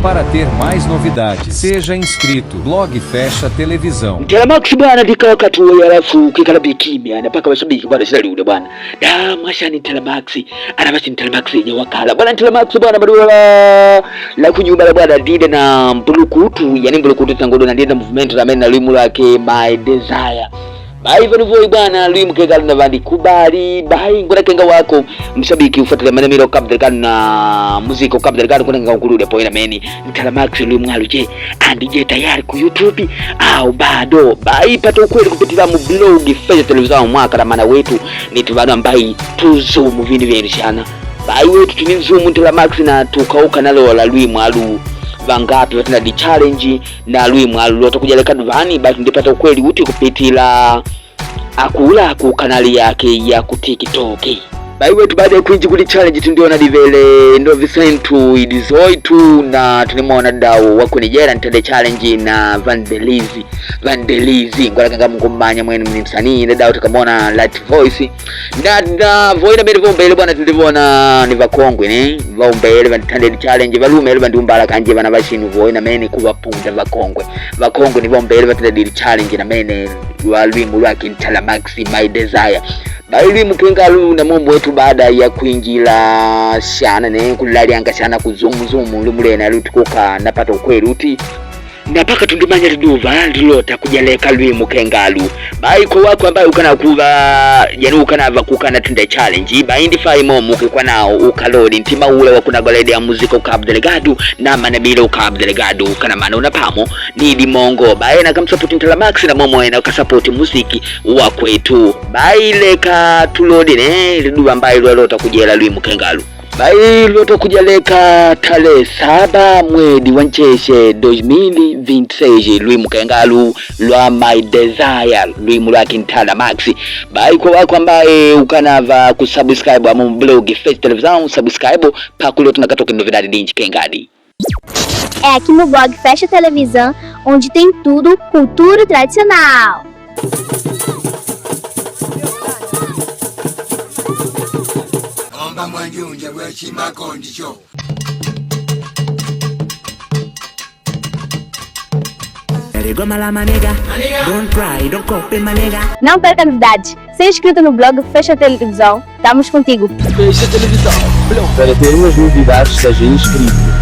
Para ter mais novidades, seja inscrito. Blog Fecha Televisão. Telemax bwana ndika wakati huo alafu kikalabi kimya na paka washabiki bwana saliude bwana. Masha ni Telemax. Ana basi ni Telemax yenye wakala. Bwana Telemax bwana badala la kunyumba bwana dide na mbulukutu, yani mbulukutu tangodo na dide movement na mena limu lake My Desire. Bai vanuvoi bwana limu kegala na vandi kubali bai ngona kenga wako mshabiki ufuatile manamiro kabdelgano na muziko kabdelgano kuna nga ukurude po ina meni Telemax limu ngalu je andi je tayari ku YouTube au bado bai pata ukweli kupitila mu blog Fecha Television mwaka na mana wetu ni tubano ambai tuzoom vini vyenishana bai wetu tunizoom Telemax na tukauka nalo la limu alu vangapi watana di challenge na limu alu loto kujaleka duvani basi ndipata ukweli uti kupitila akula ku kanali yake ya ku TikTok. Bai wetu baada ya kuinji kuli challenge tundiona divele ndo Vicentu idizoitu na tunimona dawo wako Nigeria ntende challenge na Vandelizi ngwala kanga mkumbanya mwenu msanii na dawo tukamona Light Voice na voina mbele vombele bwana tulivona ni vakongwe ne vombele vantende challenge valume vandu mbala kanje vana vashinu voina meni kuwapunda vakongwe ni vombele vantende challenge na mene walwimu lwake Telemax My Desire. Baili mkengalu na mombo wetu baada ya kuinjila shana ne kulali anga shana kuzumu lumulena lutukoka napata ukweli uti napaka tundumanya liduva lilota kujaleka lwimu kengalu bai kwa wako ambaye ukana kuva yani ukana vakukana tunde challenge bai ndifai momu kwa nao ukalodi ntima ule wakuna golede ya muzika ukabdelegadu na manabila ukabdelegadu kana mana unapamo nidi mongo bai na kamsapoti Telemax na momo ena ukasapoti muziki wakwetu bai leka tulodi ne liduva ambaye lwelota kujela lwimu kengalu bai loto kujaleka tarehe 7 mwezi wa Ncheshe 2026 lwimu kengalu lwa My Desire lwimu lwake Telemax bai kwa wako ambaye ukanava kusubscribe amu blog Fecha Television subscribe pakulo tunakatoka novidade dinji kengadi. É aqui no blog Fecha Televisão, onde tem tudo cultura tradicional. Não perca novidades. Seja inscrito no blog Fecha Televisão. Estamos contigo. Fecha Televisão. Para ter umas novidades, seja inscrito.